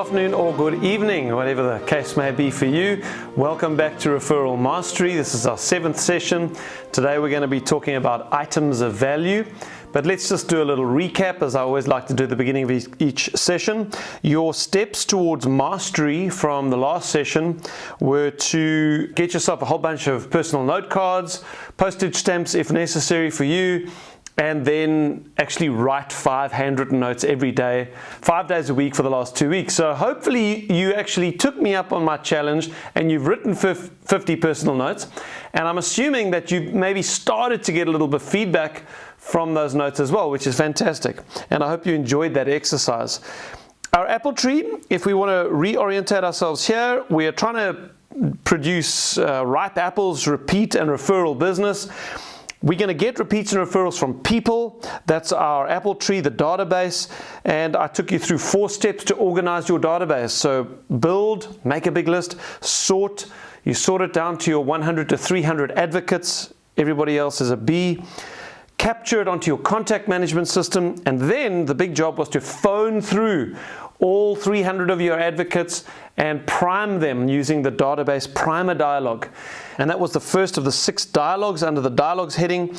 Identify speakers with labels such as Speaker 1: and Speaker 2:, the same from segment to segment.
Speaker 1: afternoon or good evening, whatever the case may be for you. Welcome back to Referral Mastery. This is our 7th session. Today we're going to be talking about items of value. But let's just do a little recap, as I always like to do at the beginning of each session. Your steps towards mastery from the last session were to get yourself a whole bunch of personal note cards, postage stamps if necessary for you, and then actually write 5 handwritten notes every day, 5 days a week for the last 2 weeks. So hopefully you actually took me up on my challenge and you've written 50 personal notes. And I'm assuming that you maybe started to get a little bit of feedback from those notes as well, which is fantastic. And I hope you enjoyed that exercise. Our apple tree, if we want to reorientate ourselves here, we are trying to produce ripe apples, repeat and referral business. We're going to get repeats and referrals from people. That's our apple tree, the database. And I took you through 4 steps to organize your database. So build, make a big list, sort. You sort it down to your 100 to 300 advocates. Everybody else is a B. Capture it onto your contact management system. And then the big job was to phone through all 300 of your advocates and prime them using the database primer dialogue. And that was the first of the 6 dialogues under the dialogues heading.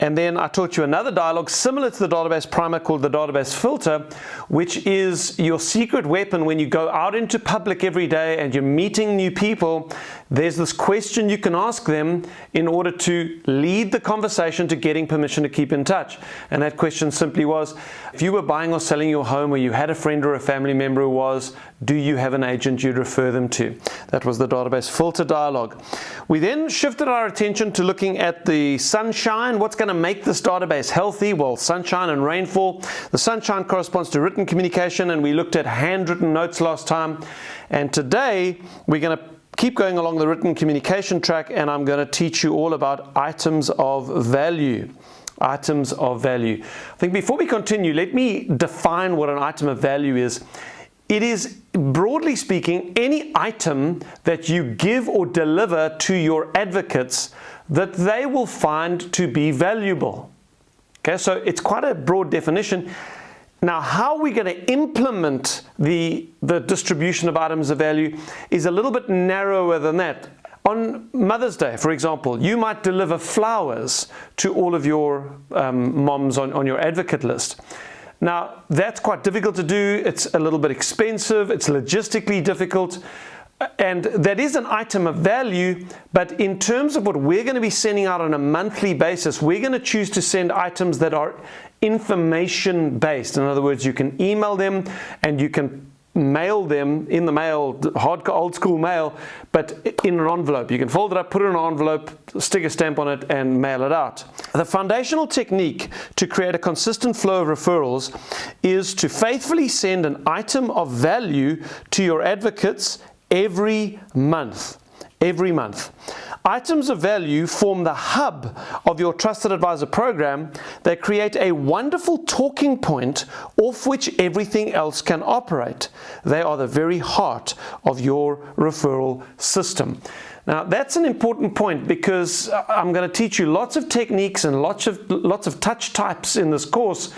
Speaker 1: And then I taught you another dialogue similar to the database primer called the database filter, which is your secret weapon when you go out into public every day and you're meeting new people. There's this question you can ask them in order to lead the conversation to getting permission to keep in touch. And that question simply was, if you were buying or selling your home or you had a friend or a family member who was, do you have an agent you'd refer them to? That was the database filter dialogue. We then shifted our attention to looking at the sunshine. What's going to make this database healthy? Well, sunshine and rainfall. The sunshine corresponds to written communication, and we looked at handwritten notes last time. And today we're going to keep going along the written communication track, and I'm going to teach you all about items of value. Items of value. I think before we continue, let me define what an item of value is. It is, broadly speaking, any item that you give or deliver to your advocates that they will find to be valuable. Okay, so it's quite a broad definition. Now, how we're going to implement the distribution of items of value is a little bit narrower than that. On Mother's Day, for example, you might deliver flowers to all of your moms on your advocate list. Now, that's quite difficult to do. It's a little bit expensive. It's logistically difficult. And that is an item of value, but in terms of what we're going to be sending out on a monthly basis, we're going to choose to send items that are information based. In other words, you can email them and you can mail them in the mail, hard old school mail, but in an envelope. You can fold it up, put it in an envelope, stick a stamp on it and mail it out. The foundational technique to create a consistent flow of referrals is to faithfully send an item of value to your advocates every month. Every month. Items of value form the hub of your Trusted Advisor program. They create a wonderful talking point off which everything else can operate. They are the very heart of your referral system. Now, that's an important point because I'm going to teach you lots of techniques and lots of touch types in this course,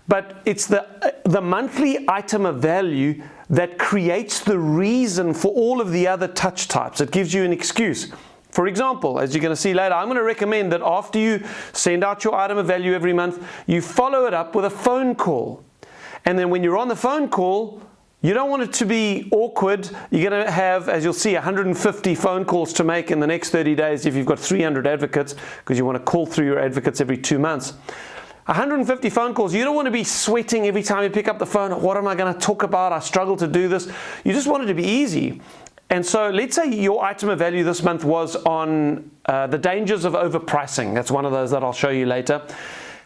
Speaker 1: but it's the monthly item of value that creates the reason for all of the other touch types. It gives you an excuse. For example, as you're going to see later, I'm going to recommend that after you send out your item of value every month, you follow it up with a phone call. And then when you're on the phone call, you don't want it to be awkward. You're going to have, as you'll see, 150 phone calls to make in the next 30 days if you've got 300 advocates, because you want to call through your advocates every 2 months. 150 phone calls. You don't want to be sweating every time you pick up the phone. What am I going to talk about? I struggle to do this. You just want it to be easy. And so let's say your item of value this month was on the dangers of overpricing. That's one of those that I'll show you later.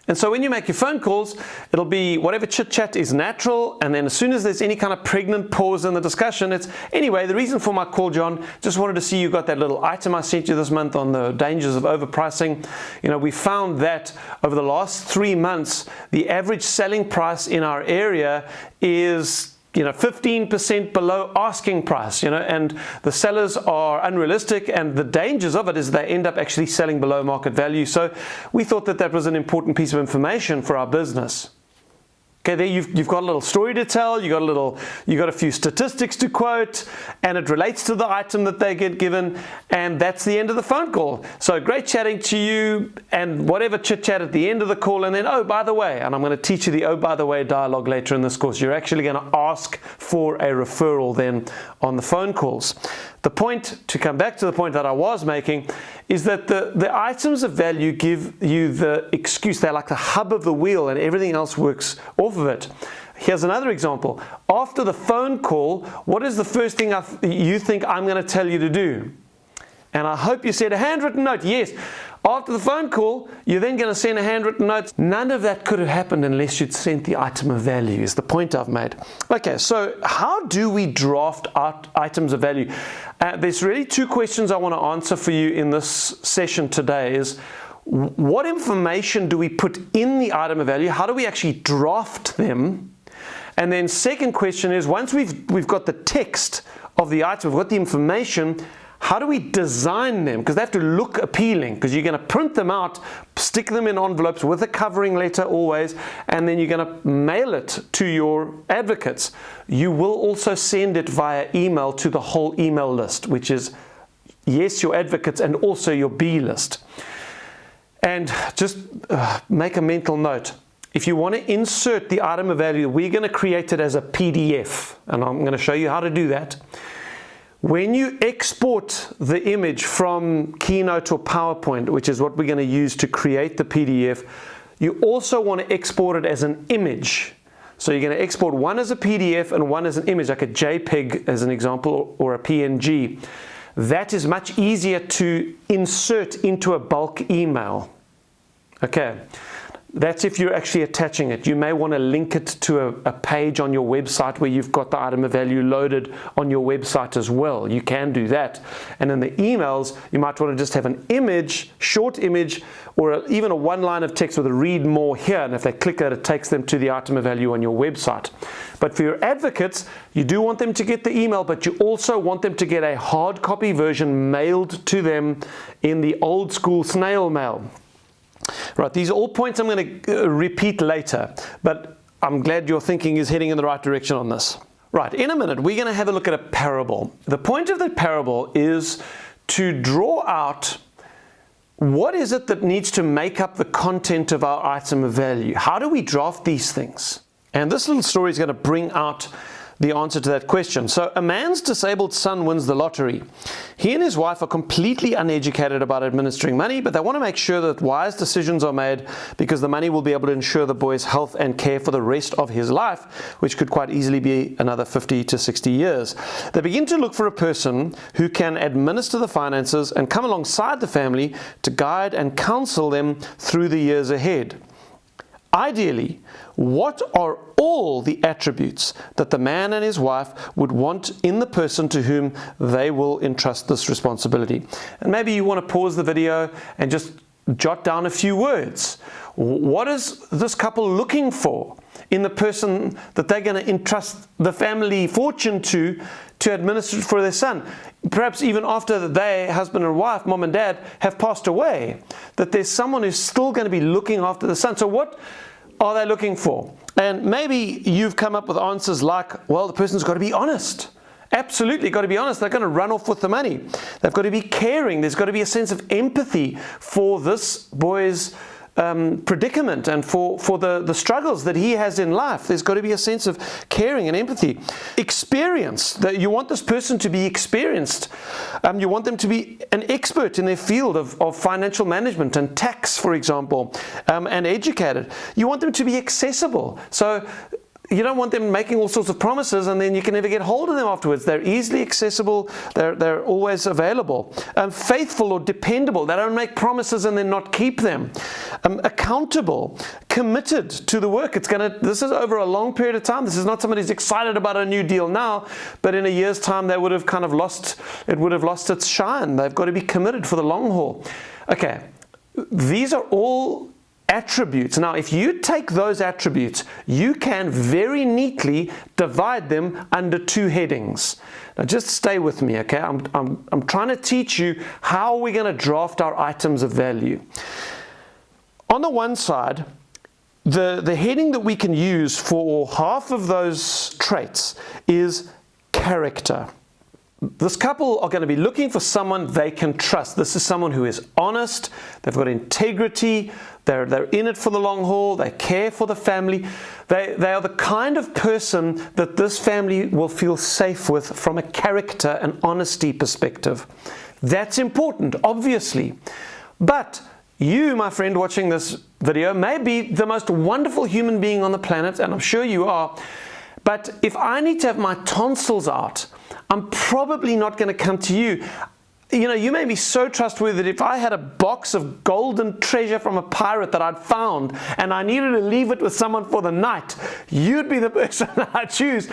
Speaker 1: And so when you make your phone calls, it'll be whatever chit chat is natural. And then as soon as there's any kind of pregnant pause in the discussion, it's anyway, the reason for my call, John, just wanted to see you got that little item I sent you this month on the dangers of overpricing. You know, we found that over the last 3 months, the average selling price in our area is 15% below asking price, and the sellers are unrealistic, and the dangers of it is they end up actually selling below market value. So we thought that was an important piece of information for our business. Okay, there you've got a little story to tell, you've got a few statistics to quote, and it relates to the item that they get given, and that's the end of the phone call. So great chatting to you, and whatever chit-chat at the end of the call, and then, oh, by the way, and I'm going to teach you the oh, by the way dialogue later in this course. You're actually going to ask for a referral then on the phone calls. The point, to come back to the point that I was making, is that the items of value give you the excuse. They're like the hub of the wheel, and everything else works off of it. Here's another example. After the phone call, what is the first thing you think I'm going to tell you to do? And I hope you said a handwritten note. Yes. After the phone call, you're then going to send a handwritten note. None of that could have happened unless you'd sent the item of value, is the point I've made. Okay, so how do we draft out items of value? There's really two questions I want to answer for you in this session today. Is what information do we put in the item of value? How do we actually draft them? And then second question is, once we've got the text of the item, we've got the information, how do we design them? Because they have to look appealing, because you're going to print them out, stick them in envelopes with a covering letter always, and then you're going to mail it to your advocates. You will also send it via email to the whole email list, which is, yes, your advocates and also your B list. And just make a mental note. If you want to insert the item of value, we're going to create it as a PDF, and I'm going to show you how to do that. When you export the image from KeyNote or PowerPoint, which is what we're going to use to create the PDF, you also want to export it as an image. So you're going to export one as a PDF and one as an image, like a JPEG as an example, or a PNG. That is much easier to insert into a bulk email. Okay. That's if you're actually attaching it. You may want to link it to a page on your website where you've got the item of value loaded on your website as well. You can do that. And in the emails, you might want to just have an image, short image, or even a one line of text with a read more here. And if they click that, it takes them to the item of value on your website. But for your advocates, you do want them to get the email, but you also want them to get a hard copy version mailed to them in the old school snail mail. Right, these are all points I'm going to repeat later, but I'm glad your thinking is heading in the right direction on this. Right, in a minute, we're going to have a look at a parable. The point of the parable is to draw out what is it that needs to make up the content of our item of value. How do we draft these things? And this little story is going to bring out the answer to that question. So a man's disabled son wins the lottery. He and his wife are completely uneducated about administering money, but they want to make sure that wise decisions are made because the money will be able to ensure the boy's health and care for the rest of his life, which could quite easily be another 50 to 60 years. They begin to look for a person who can administer the finances and come alongside the family to guide and counsel them through the years ahead. Ideally, what are all the attributes that the man and his wife would want in the person to whom they will entrust this responsibility? And maybe you want to pause the video and just jot down a few words. What is this couple looking for in the person that they're going to entrust the family fortune to administer for their son? Perhaps even after they, husband and wife, mom and dad, have passed away, that there's someone who's still going to be looking after the son. So what are they looking for? And maybe you've come up with answers like, well, the person's got to be honest. Absolutely got to be honest. They're going to run off with the money. They've got to be caring. There's got to be a sense of empathy for this boy's predicament and for the struggles that he has in life. There's got to be a sense of caring and empathy. Experience, that you want this person to be experienced. You want them to be an expert in their field of financial management and tax, for example, and educated. You want them to be accessible. So you don't want them making all sorts of promises and then you can never get hold of them afterwards. They're easily accessible. They're always available. Faithful or dependable. They don't make promises and then not keep them. Accountable. Committed to the work. This is over a long period of time. This is not somebody who's excited about a new deal now, but in a year's time they would have kind of lost its shine. They've got to be committed for the long haul. Okay, these are all attributes. Now, if you take those attributes, you can very neatly divide them under two headings. Now, just stay with me, okay? I'm trying to teach you how we're going to draft our items of value. On the one side, the heading that we can use for half of those traits is character. This couple are going to be looking for someone they can trust. This is someone who is honest, they've got integrity, they're in it for the long haul, they care for the family. They are the kind of person that this family will feel safe with from a character and honesty perspective. That's important, obviously. But you, my friend, watching this video may be the most wonderful human being on the planet, and I'm sure you are. But if I need to have my tonsils out, I'm probably not going to come to you. You know, you may be so trustworthy that if I had a box of golden treasure from a pirate that I'd found and I needed to leave it with someone for the night, you'd be the person I'd choose.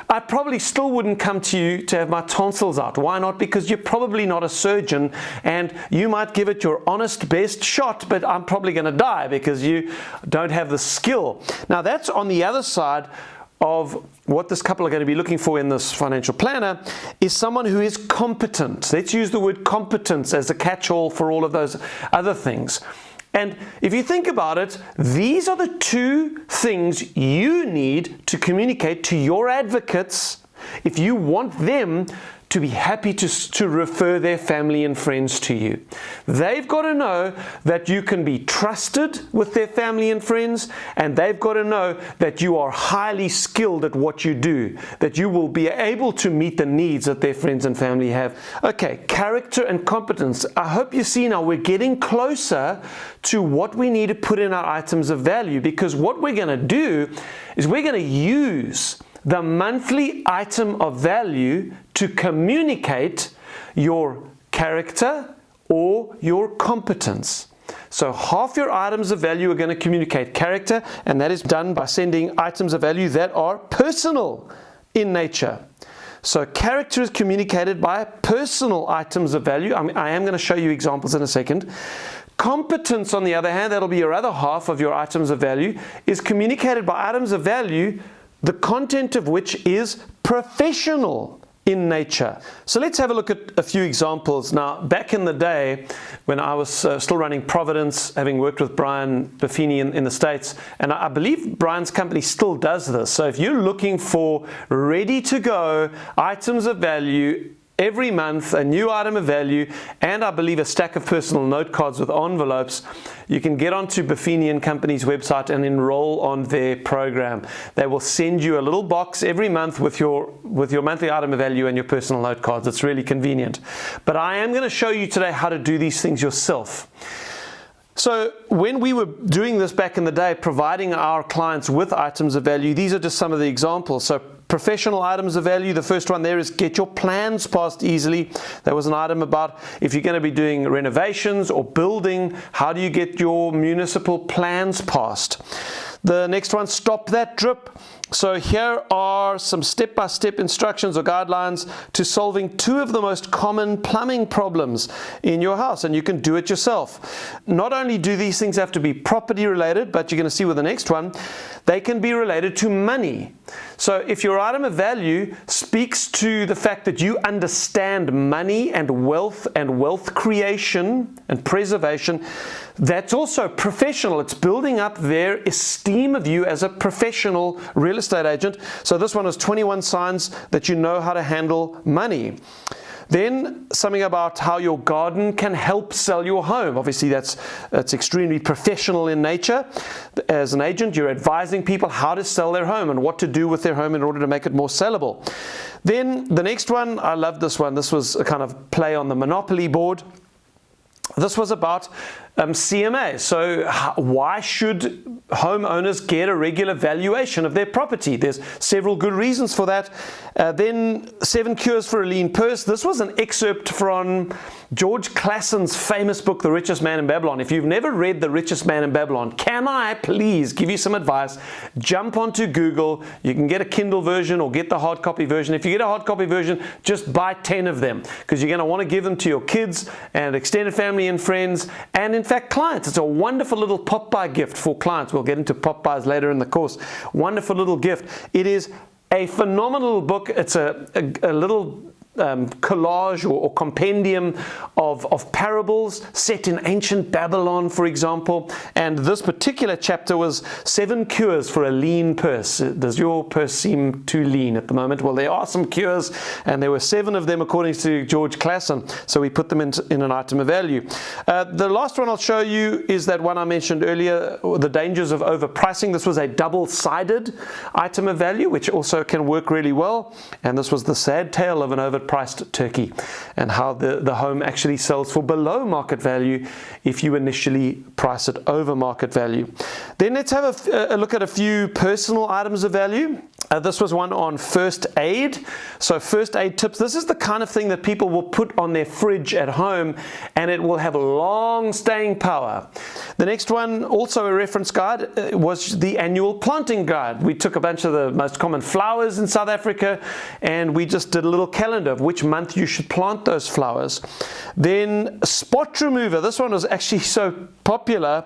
Speaker 1: I probably still wouldn't come to you to have my tonsils out. Why not? Because you're probably not a surgeon and you might give it your honest best shot, but I'm probably going to die because you don't have the skill. Now that's on the other side of what this couple are going to be looking for in this financial planner, is someone who is competent. Let's use the word competence as a catch-all for all of those other things. And if you think about it, these are the two things you need to communicate to your advocates if you want them to be happy to refer their family and friends to you. They've got to know that you can be trusted with their family and friends, and they've got to know that you are highly skilled at what you do, that you will be able to meet the needs that their friends and family have. Okay, character and competence. I hope you see now we're getting closer to what we need to put in our items of value, because what we're going to do is we're going to use the monthly item of value to communicate your character or your competence. So half your items of value are going to communicate character, and that is done by sending items of value that are personal in nature. So character is communicated by personal items of value. I am going to show you examples in a second. Competence, on the other hand, that'll be your other half of your items of value, is communicated by items of value, the content of which is professional in nature. So let's have a look at a few examples. Now, back in the day when I was still running Providence, having worked with Brian Buffini in the States, and I believe Brian's company still does this. So if you're looking for ready to go items of value every month, a new item of value, and I believe a stack of personal note cards with envelopes, you can get onto Buffini and Company's website and enroll on their program. They will send you a little box every month with your monthly item of value and your personal note cards. It's really convenient. But I am going to show you today how to do these things yourself. So when we were doing this back in the day, providing our clients with items of value, these are just some of the examples. So professional items of value, the first one there is get your plans passed easily. There was an item about if you're going to be doing renovations or building, how do you get your municipal plans passed? The next one, stop that drip. So here are some step-by-step instructions or guidelines to solving two of the most common plumbing problems in your house, and you can do it yourself. Not only do these things have to be property related, but you're going to see with the next one, they can be related to money. So if your item of value speaks to the fact that you understand money and wealth creation and preservation, that's also professional. It's building up their esteem of you as a professional real estate agent. So this one is 21 signs that you know how to handle money. Then something about how your garden can help sell your home. Obviously that's extremely professional in nature. As an agent, you're advising people how to sell their home and what to do with their home in order to make it more sellable. Then the next one, I love this one. This was a kind of play on the Monopoly board. This was about CMA. So why should homeowners get a regular valuation of their property? There's several good reasons for that. Then 7 cures for a lean purse. This was an excerpt from George Clason's famous book, The Richest Man in Babylon. If you've never read The Richest Man in Babylon, can I please give you some advice? Jump onto Google. You can get a Kindle version or get the hard copy version. If you get a hard copy version, just buy 10 of them because you're going to want to give them to your kids and extended family and friends, and in fact clients. It's a wonderful little pop-by gift for clients. We'll get into pop-bys later in the course. Wonderful little gift. It is a phenomenal book. It's a little collage or compendium of parables set in ancient Babylon, for example. And this particular chapter was 7 cures for a lean purse. Does your purse seem too lean at the moment? Well, there are some cures, and there were 7 of them according to George Clason, so we put them in an item of value. The last one I'll show you is that one I mentioned earlier, the dangers of overpricing. This was a double-sided item of value, which also can work really well. And this was the sad tale of an overpriced turkey, and how the home actually sells for below market value if you initially price it over market value. Then let's have a look at a few personal items of value. This was one on first aid. So first aid tips. This is the kind of thing that people will put on their fridge at home, and it will have long staying power. The next one, also a reference guide, was the annual planting guide. We took a bunch of the most common flowers in South Africa, and we just did a little calendar of which month you should plant those flowers. Then spot remover. This one was actually so popular,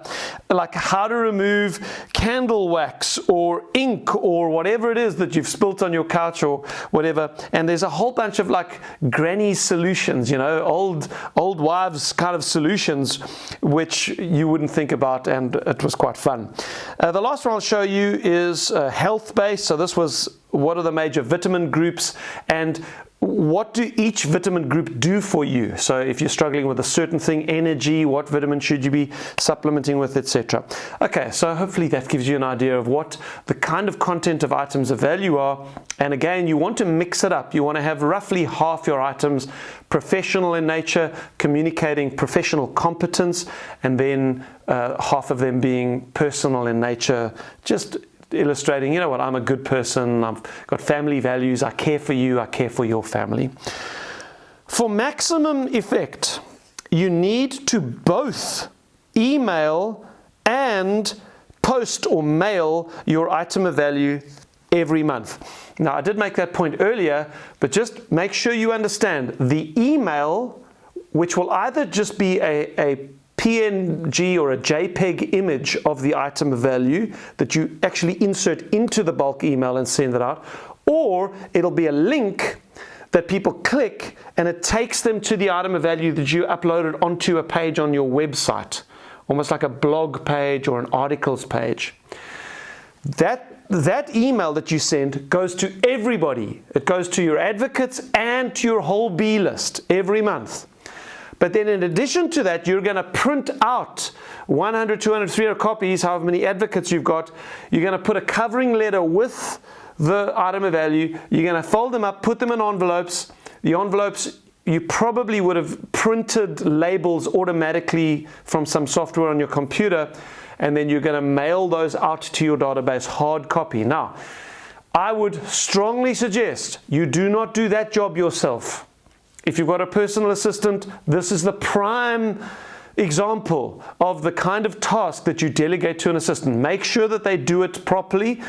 Speaker 1: like how to remove candle wax or ink or whatever it is that you've spilt on your couch or whatever. And there's a whole bunch of like granny solutions, you know, old wives kind of solutions, which you wouldn't think about, and it was quite fun. The last one I'll show you is health-based. So this was what are the major vitamin groups, and what do each vitamin group do for you? So if you're struggling with a certain thing, energy, what vitamin should you be supplementing with, etc. Okay, so hopefully that gives you an idea of what the kind of content of items of value are. And again, you want to mix it up. You want to have roughly half your items professional in nature, communicating professional competence, and then half of them being personal in nature, just illustrating, you know what, I'm a good person, I've got family values, I care for you, I care for your family. For maximum effect, you need to both email and post or mail your item of value every month. Now, I did make that point earlier, but just make sure you understand the email, which will either just be a PNG or a JPEG image of the item of value that you actually insert into the bulk email and send it out, or it'll be a link that people click and it takes them to the item of value that you uploaded onto a page on your website, almost like a blog page or an articles page. That email that you send goes to everybody. It goes to your advocates and to your whole B list every month. But then in addition to that, you're going to print out 100, 200, 300 copies, however many advocates you've got. You're going to put a covering letter with the item of value. You're going to fold them up, put them in envelopes. The envelopes, you probably would have printed labels automatically from some software on your computer, and then you're going to mail those out to your database hard copy. Now, I would strongly suggest you do not do that job yourself. If you've got a personal assistant, this is the prime example of the kind of task that you delegate to an assistant. Make sure that they do it properly,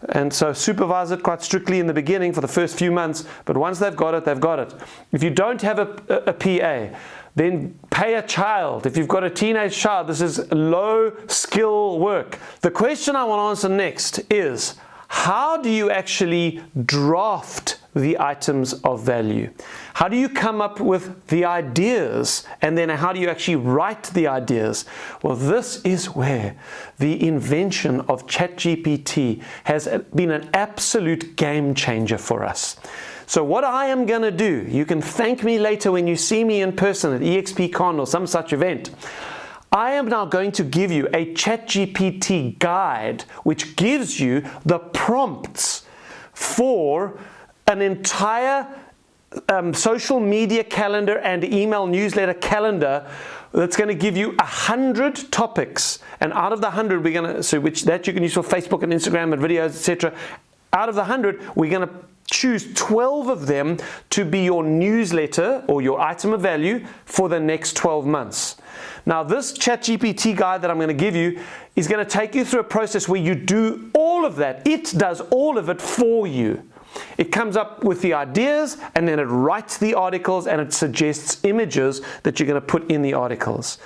Speaker 1: and so supervise it quite strictly in the beginning for the first few months, but once they've got it, they've got it. If you don't have a PA, then pay a child. If you've got a teenage child, this is low skill work. The question I want to answer next is, how do you actually draft the items of value? How do you come up with the ideas, and then how do you actually write the ideas? Well, this is where the invention of ChatGPT has been an absolute game changer for us. So what I am going to do, you can thank me later when you see me in person at EXPCon or some such event. I am now going to give you a ChatGPT guide which gives you the prompts for an entire social media calendar and email newsletter calendar that's going to give you 100 topics. And out of the 100, we're going to, so which that you can use for Facebook and Instagram and videos, etc. Out of the 100, we're going to choose 12 of them to be your newsletter or your item of value for the next 12 months. Now, this ChatGPT guide that I'm going to give you is going to take you through a process where you do all of that. It does all of it for you. it comes up with the ideas, and then it writes the articles, and it suggests images that you're going to put in the articles.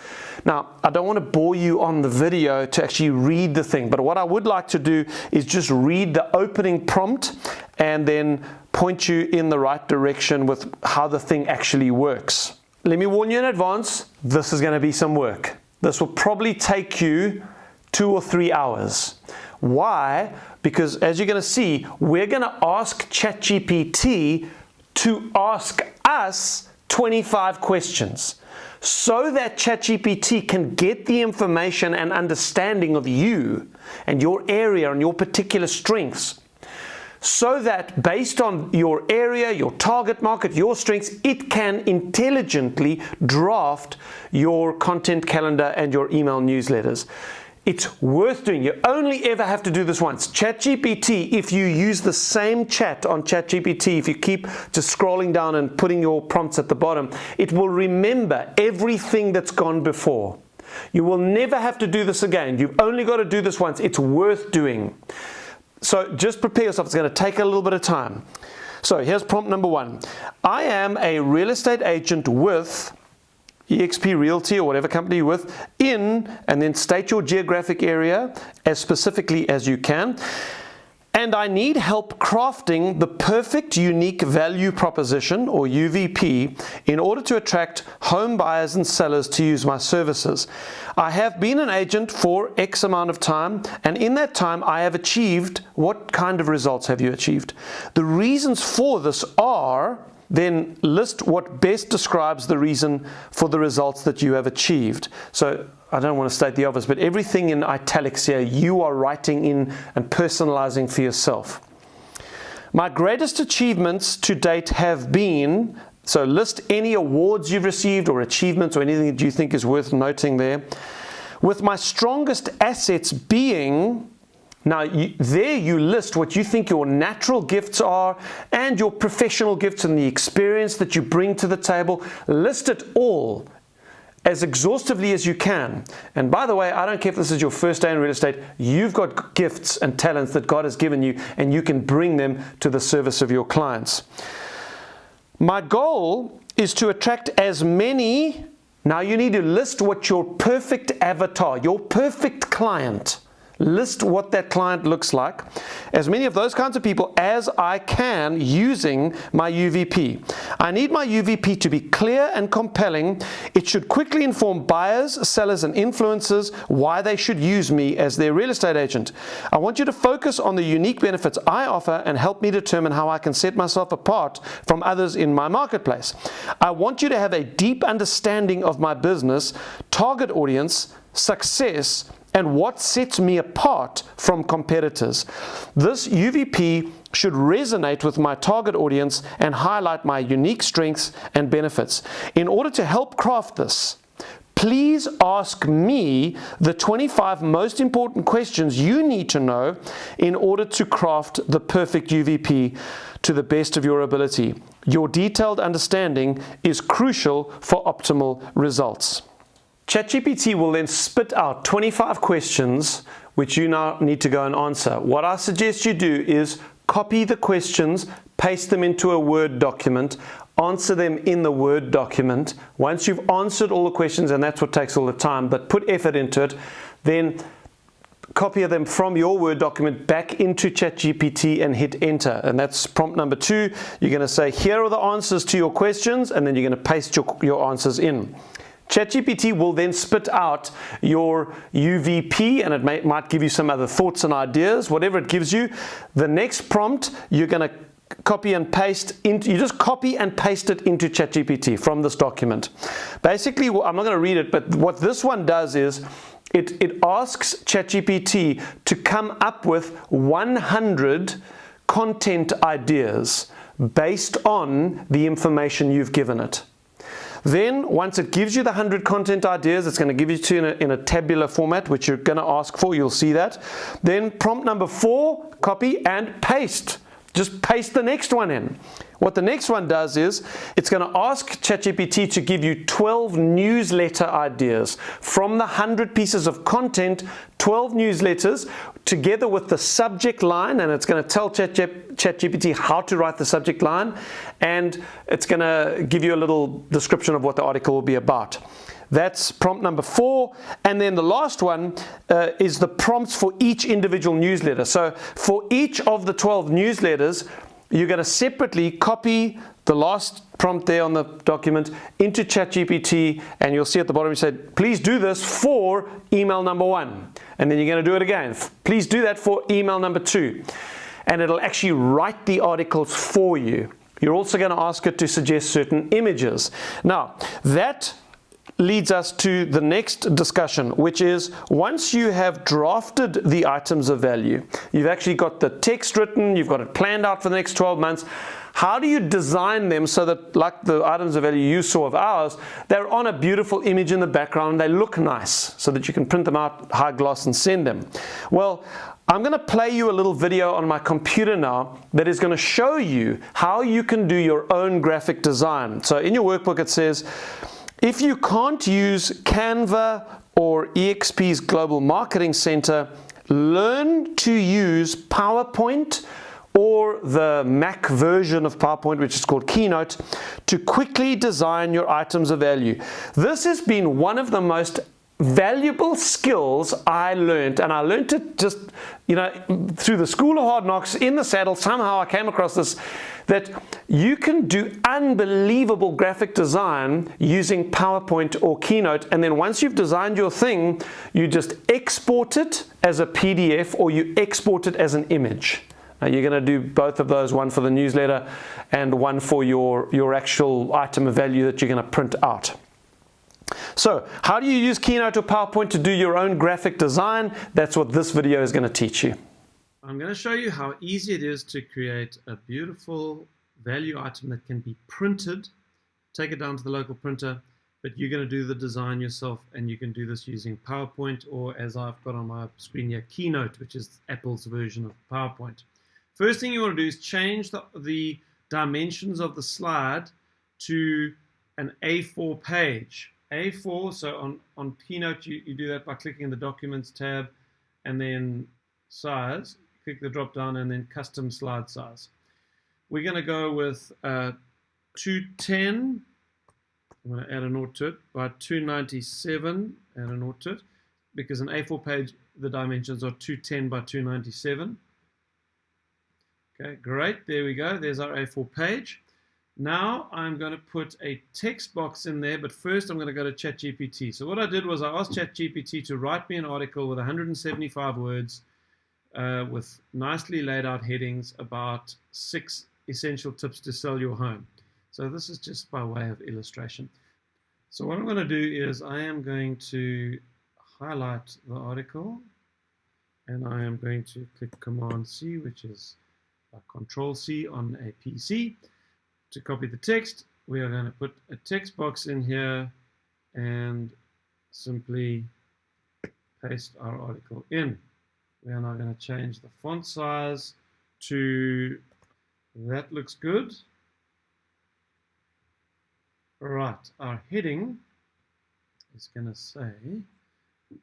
Speaker 1: Now, I don't want to bore you on the video to actually read the thing, but what I would like to do is just read the opening prompt and then point you in the right direction with how the thing actually works. Let me warn you in advance, this is going to be some work. This will probably take you 2 or 3 hours. Why? Because as you're going to see, we're going to ask ChatGPT to ask us 25 questions so that ChatGPT can get the information and understanding of you and your area and your particular strengths, so that based on your area, your target market, your strengths, it can intelligently draft your content calendar and your email newsletters. It's worth doing. You only ever have to do this once. ChatGPT, if you use the same chat on ChatGPT, if you keep just scrolling down and putting your prompts at the bottom, it will remember everything that's gone before. You will never have to do this again. You've only got to do this once. It's worth doing. So just prepare yourself. It's going to take a little bit of time. So here's prompt number 1. I am a real estate agent with eXp Realty or whatever company you're with in, and then state your geographic area as specifically as you can. And I need help crafting the perfect unique value proposition, or UVP, in order to attract home buyers and sellers to use my services. I have been an agent for X amount of time, and in that time I have achieved, what kind of results have you achieved? The reasons for this are, then list what best describes the reason for the results that you have achieved. So I don't want to state the obvious, but everything in italics here, you are writing in and personalizing for yourself. My greatest achievements to date have been, so list any awards you've received or achievements or anything that you think is worth noting there. With my strongest assets being, now there you list what you think your natural gifts are and your professional gifts and the experience that you bring to the table. List it all as exhaustively as you can. And by the way, I don't care if this is your first day in real estate, you've got gifts and talents that God has given you, and you can bring them to the service of your clients. My goal is to attract as many, now you need to list what your perfect avatar, your perfect client, list what that client looks like, as many of those kinds of people as I can using my UVP. I need my UVP to be clear and compelling. It should quickly inform buyers, sellers, and influencers why they should use me as their real estate agent. I want you to focus on the unique benefits I offer and help me determine how I can set myself apart from others in my marketplace. I want you to have a deep understanding of my business, target audience, success, and what sets me apart from competitors. This UVP should resonate with my target audience and highlight my unique strengths and benefits. In order to help craft this, please ask me the 25 most important questions you need to know in order to craft the perfect UVP to the best of your ability. Your detailed understanding is crucial for optimal results. ChatGPT will then spit out 25 questions which you now need to go and answer. What I suggest you do is copy the questions, paste them into a Word document, answer them in the Word document. Once you've answered all the questions, and that's what takes all the time, but put effort into it, then copy them from your Word document back into ChatGPT and hit enter. And that's prompt number 2. You're going to say, here are the answers to your questions, and then you're going to paste your answers in. ChatGPT will then spit out your UVP, and it might give you some other thoughts and ideas, whatever it gives you. The next prompt, you're going to copy and paste into, you just copy and paste it into ChatGPT from this document. Basically, I'm not going to read it, but what this one does is it asks ChatGPT to come up with 100 content ideas based on the information you've given it. Then, once it gives you the 100 content ideas, it's going to give you to in a tabular format, which you're going to ask for. You'll see that. Then, prompt number 4, copy and paste just paste the next one in. What the next one does is it's going to ask ChatGPT to give you 12 newsletter ideas. From the 100 pieces of content, 12 newsletters together with the subject line, and it's going to tell ChatGPT how to write the subject line, and it's going to give you a little description of what the article will be about. That's prompt number 4. And then the last one is the prompts for each individual newsletter. So for each of the 12 newsletters, you're going to separately copy the last prompt there on the document into ChatGPT, and you'll see at the bottom it said, please do this for email number 1. And then you're going to do it again. Please do that for email number 2. And it'll actually write the articles for you. You're also going to ask it to suggest certain images. Now, that leads us to the next discussion, which is once you have drafted the items of value, you've actually got the text written, you've got it planned out for the next 12 months, how do you design them so that, like the items of value you saw of ours, they're on a beautiful image in the background, they look nice, so that you can print them out high gloss and send them? Well, I'm going to play you a little video on my computer now that is going to show you how you can do your own graphic design. So in your workbook it says, if you can't use Canva or EXP's Global Marketing Center, learn to use PowerPoint or the Mac version of PowerPoint, which is called KeyNote, to quickly design your items of value. This has been one of the most valuable skills I learned, and I learned it just, through the School of Hard Knocks, in the saddle. Somehow I came across this, that you can do unbelievable graphic design using PowerPoint or KeyNote, and then once you've designed your thing, you just export it as a PDF or you export it as an image. Now you're going to do both of those, one for the newsletter and one for your actual item of value that you're going to print out. So, how do you use KeyNote or PowerPoint to do your own graphic design? That's what this video is going to teach you. I'm going to show you how easy it is to create a beautiful value item that can be printed. Take it down to the local printer, but you're going to do the design yourself, and you can do this using PowerPoint, or as I've got on my screen here, KeyNote, which is Apple's version of PowerPoint. First thing you want to do is change the dimensions of the slide to an A4 page. A4, so on KeyNote you do that by clicking the Documents tab and then Size, click the drop down and then Custom Slide Size. We're going to go with 210, I'm going to add a note to it, by 297, add a note to it, because an A4 page, the dimensions are 210 by 297. Okay, great, there we go, there's our A4 page. Now I'm going to put a text box in there, but first I'm going to go to ChatGPT. So what I did was I asked ChatGPT to write me an article with 175 words with nicely laid out headings about 6 essential tips to sell your home. So this is just by way of illustration. So what I'm going to do is I am going to highlight the article, and I am going to click Command C, which is Control C on a PC. To copy the text, we are going to put a text box in here and simply paste our article in. We are now going to change the font size to, that looks good. Right, our heading is going to say,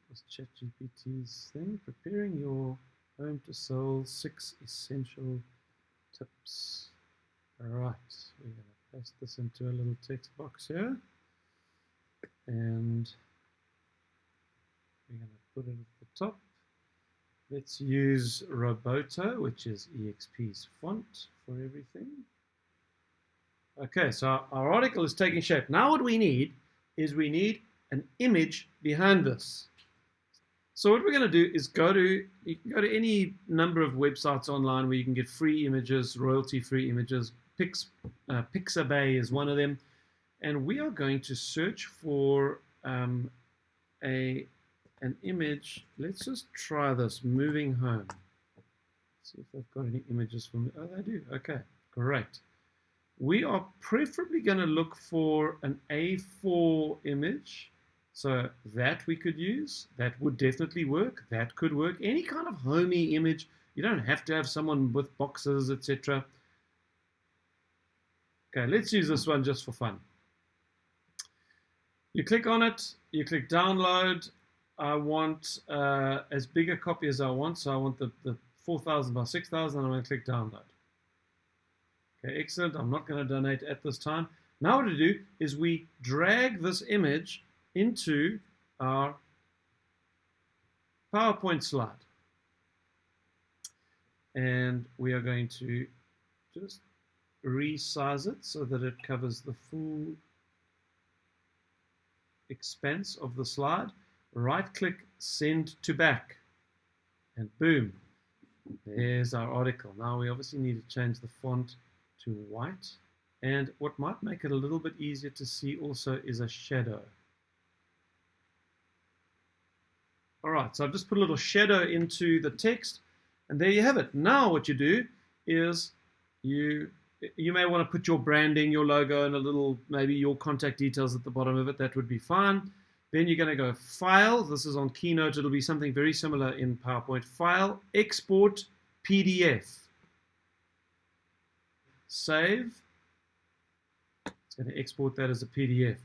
Speaker 1: what's ChatGPT's thing? Preparing your home to sell 6 essential tips. Alright, we're going to paste this into a little text box here, and we're going to put it at the top. Let's use Roboto, which is EXP's font for everything. Okay, so our article is taking shape. Now what we need is we need an image behind this. So what we're going to do is you can go to any number of websites online where you can get free images, royalty-free images. Pixabay is one of them, and we are going to search for an image. Let's just try this, moving home. See if they've got any images for me. Oh, they do. Okay, great. We are preferably going to look for an A4 image, so that we could use. That would definitely work. That could work. Any kind of homey image You don't have to have someone with boxes, etc. Okay, let's use this one just for fun. You click on it, you click download. I want as big a copy as I want, so I want the 4,000 by 6,000, and I'm going to click download. Okay, excellent. I'm not going to donate at this time. Now what we do is we drag this image into our PowerPoint slide. And we are going to just resize it so that it covers the full expanse of the slide. Right-click, send to back, and boom, there's our article. Now we obviously need to change the font to white, and what might make it a little bit easier to see also is a shadow. Alright, so I've just put a little shadow into the text, and there you have it. Now what you do is you may want to put your branding, your logo, and a little, maybe your contact details at the bottom of it. That would be fine. Then you're going to go File. This is on KeyNote. It'll be something very similar in PowerPoint. File, Export, PDF. Save. It's going to export that as a PDF.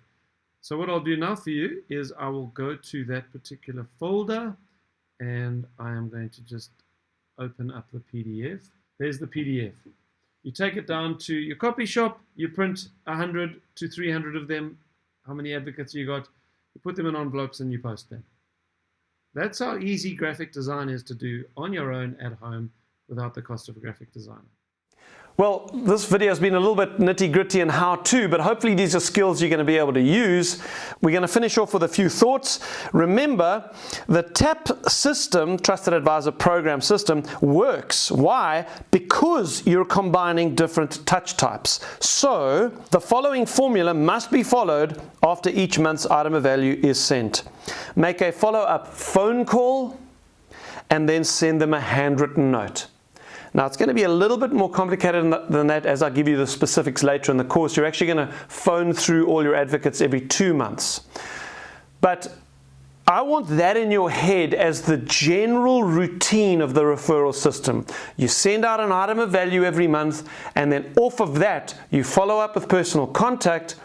Speaker 1: So what I'll do now for you is I will go to that particular folder, and I am going to just open up the PDF. There's the PDF. You take it down to your copy shop, you print 100 to 300 of them. How many advocates you got? You put them in envelopes and you post them. That's how easy graphic design is to do on your own at home without the cost of a graphic designer. Well, this video has been a little bit nitty-gritty and how-to, but hopefully these are skills you're going to be able to use. We're going to finish off with a few thoughts. Remember, the TAP system, Trusted Advisor Program system, works. Why? Because you're combining different touch types. So, the following formula must be followed after each month's item of value is sent. Make a follow-up phone call, and then send them a handwritten note. Now, it's going to be a little bit more complicated than that as I give you the specifics later in the course. You're actually going to phone through all your advocates every 2 months. But I want that in your head as the general routine of the referral system. You send out an item of value every month, and then off of that, you follow up with personal contact.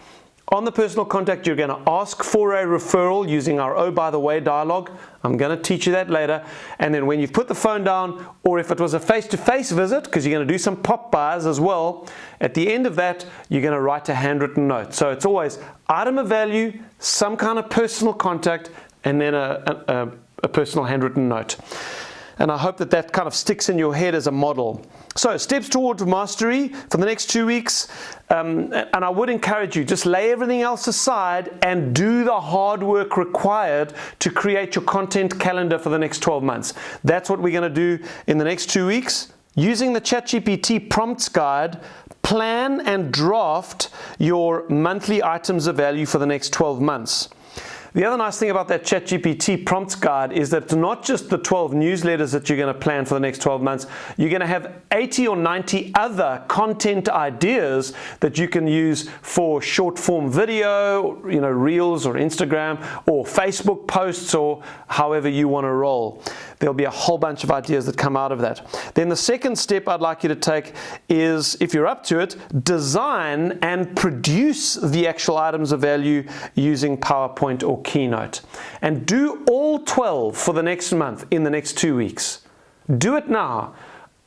Speaker 1: On the personal contact, you're going to ask for a referral using our "oh, by the way" dialogue. I'm going to teach you that later. And then when you've put the phone down, or if it was a face-to-face visit, because you're going to do some pop-bys as well, at the end of that, you're going to write a handwritten note. So it's always item of value, some kind of personal contact, and then a personal handwritten note. And I hope that that kind of sticks in your head as a model. So, steps towards mastery for the next 2 weeks. And I would encourage you, just lay everything else aside and do the hard work required to create your content calendar for the next 12 months. That's what we're going to do in the next 2 weeks. Using the ChatGPT prompts guide, plan and draft your monthly items of value for the next 12 months. The other nice thing about that ChatGPT prompts guide is that it's not just the 12 newsletters that you're going to plan for the next 12 months. You're going to have 80 or 90 other content ideas that you can use for short form video, Reels or Instagram or Facebook posts or however you want to roll. There'll be a whole bunch of ideas that come out of that. Then the second step I'd like you to take is, if you're up to it, design and produce the actual items of value using PowerPoint or KeyNote. And do all 12 for the next month in the next 2 weeks. Do it now.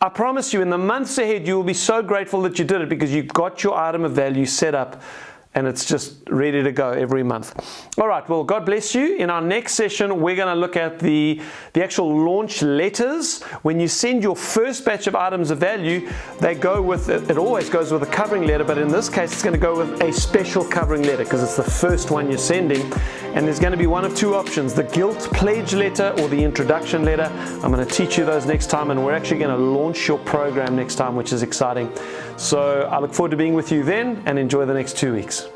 Speaker 1: I promise you, in the months ahead, you will be so grateful that you did it because you've got your item of value set up and it's just ready to go every month. All right, well, God bless you. In our next session, we're going to look at the actual launch letters. When you send your first batch of items of value, they go with, it always goes with a covering letter, but in this case, it's going to go with a special covering letter because it's the first one you're sending. And there's going to be one of two options, the guilt pledge letter or the introduction letter. I'm going to teach you those next time, and we're actually going to launch your program next time, which is exciting. So I look forward to being with you then, and enjoy the next 2 weeks.